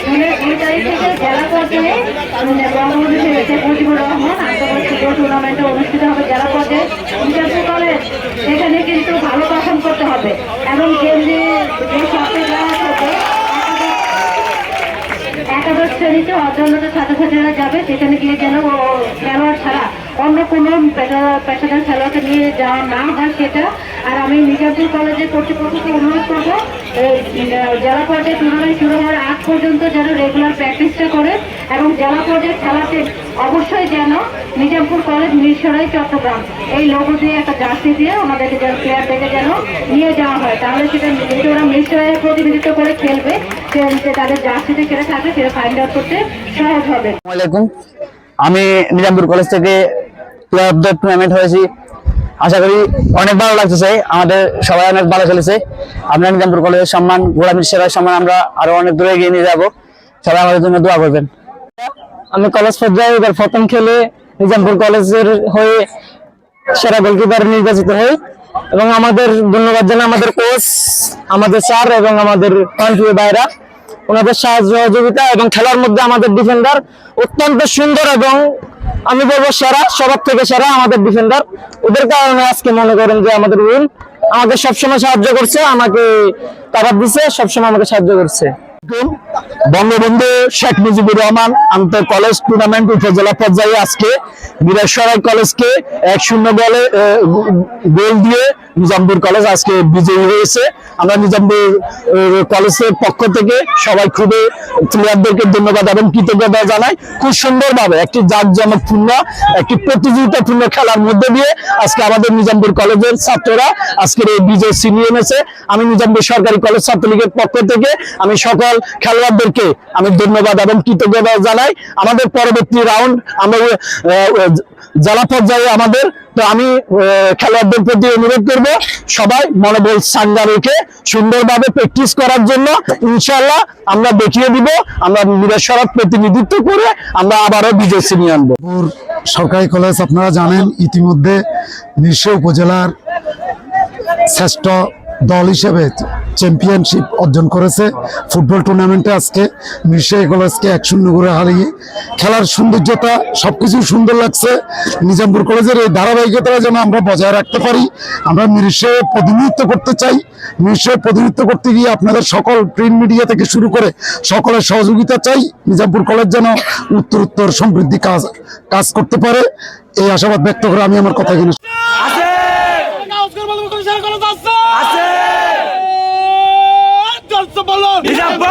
জুনের 2 তারিখ থেকে জেলা পর্যায়ে বঙ্গবন্ধু শেখ মুজিবুর রহমান আন্তর্জাতিক ফুটবল টুর্নামেন্ট অনুষ্ঠিত হবে জেলা পর্যায়ে। নিজামপুর কলেজ এখানে কিন্তু ভালো পারফর্ম করতে হবে এবং কেন্দ্রীয় যে সবচেয়ে দেওয়া হবে একাদশ শ্রেণীতে অধ্যয়নরত ছাত্রছাত্রীরা যাবে, সেখানে গিয়ে যেন খেলোয়াড় ছাড়া অন্য কোনো পেশাদার খেলোয়াড়কে নিয়ে যাওয়া না হয় সেটা। আর আমি নিজামপুর কলেজের কর্তৃপক্ষকে অনুরোধ করবো জেলা পর্যায়ে টুর্নামেন্ট শুরু হওয়ার আগ পর্যন্ত যেন রেগুলার প্র্যাকটিসটা করে এবং জেলা পর্যায়ে খেলাতে অবশ্যই যেন নিজামপুর কলেজ মিরসরাই চট্টগ্রাম এই লোগো দিয়ে একটা জার্সি দিয়ে ওনাদেরকে যেন প্লেয়ারদেরকে যেন নিয়ে যাওয়া হয়, তাহলে সেটা যেহেতু ওরা মিরসরাইয়ের প্রতিনিধিত্ব করে খেলবে তাদের জার্সিতে সেটা থাকবে সেটা ফাইন্ড আউট করতে সহজ হবে। আমি নিজামপুর কলেজ থেকে প্লেয়ার অফ দ্য টুর্নামেন্ট হয়েছি, আশা করি অনেক ভালো লাগতেছে, আমাদের সবাই অনেক ভালো খেলেছে। আমরা নিজামপুর কলেজের সম্মান, গোলাম মিরসরাইয়ের সম্মান আমরা আরো অনেক দূরে এগিয়ে নিয়ে যাবো, সবাই আমাদের জন্য দোয়া করবেন। আমি কলেজ পর্যায়ে এবার প্রথম খেলে নিজামপুর কলেজের হয়ে সেরা গোলকিপার নির্বাচিত হই এবং আমাদের ধন্যবাদ জানাই আমাদের কোচ, আমাদের স্যার এবং আমাদের কন্ট্রি ভাইরা, ওনাদের সাহায্য সহযোগিতা এবং খেলার মধ্যে আমাদের ডিফেন্ডার অত্যন্ত সুন্দর এবং আমি বলবো সেরা, সবার থেকে সেরা আমাদের ডিফেন্ডার। ওদের কারণে আজকে মনে করেন যে আমাদের উইন, আমাকে সবসময় সাহায্য করছে, আমাকে টাকা দিচ্ছে, সবসময় আমাকে সাহায্য করছে। বঙ্গবন্ধু শেখ মুজিবুর রহমান আন্তঃ কলেজ টুর্নামেন্ট উপজেলা পর্যায়ে আজকে মিরসরাই কলেজকে 1-0 গোল দিয়ে নিজামপুর কলেজ আজকে বিজয়ী হয়েছে। আমরা নিজামপুর কলেজের পক্ষ থেকে সবাই খুবই প্লেয়ারদেরকে ধন্যবাদ এবং কৃতজ্ঞতা জানাই। খুব সুন্দরভাবে একটি জাঁকজমকপূর্ণ একটি প্রতিযোগিতাপূর্ণ খেলার মধ্যে দিয়ে আজকে আমাদের নিজামপুর কলেজের ছাত্ররা আজকের এই বিজয় ছিনিয়ে এনেছে। আমি নিজামপুর সরকারি কলেজ ছাত্রলীগের পক্ষ থেকে আমি সকল খেলোয়াড়দেরকে আমি ধন্যবাদ এবং কৃতজ্ঞতা জানাই। আমাদের পরবর্তী রাউন্ড আমরা জেলা পর্যায়ে আমাদের, তো আমি খেলোয়াড়দের প্রতি অনুরোধ করব সবাই মনোবল চাঙ্গা রেখে সুন্দরভাবে প্র্যাকটিস করার জন্য। ইনশাআল্লাহ আমরা দেখিয়ে দিব, আমরা মিরসরাই প্রতিনিধিত্ব করে আমরা আবারও বিজয় ছিনিয়ে আনবো। সরকারি কলেজ আপনারা জানেন ইতিমধ্যে মিরসরাই উপজেলার শ্রেষ্ঠ দল হিসেবে চ্যাম্পিয়নশিপ অর্জন করেছে ফুটবল টুর্নামেন্টে। আজকে মিরসরাই কলেজকে 1-0 করে হারিয়ে খেলার সৌন্দর্যতা সবকিছু সুন্দর লাগছে। নিজামপুর কলেজের এই ধারাবাহিকতা যেন আমরা বজায় রাখতে পারি, আমরা মিরসরাই প্রতিনিধিত্ব করতে চাই। মিরসরাই প্রতিনিধিত্ব করতে গিয়ে আপনাদের সকল প্রিন্ট মিডিয়া থেকে শুরু করে সকলের সহযোগিতা চাই। নিজামপুর কলেজ যেন উত্তরোত্তর সমৃদ্ধি কাজ করতে পারে, এই আশাবাদ ব্যক্ত করে আমি আমার কথা কিনে নিজামপুর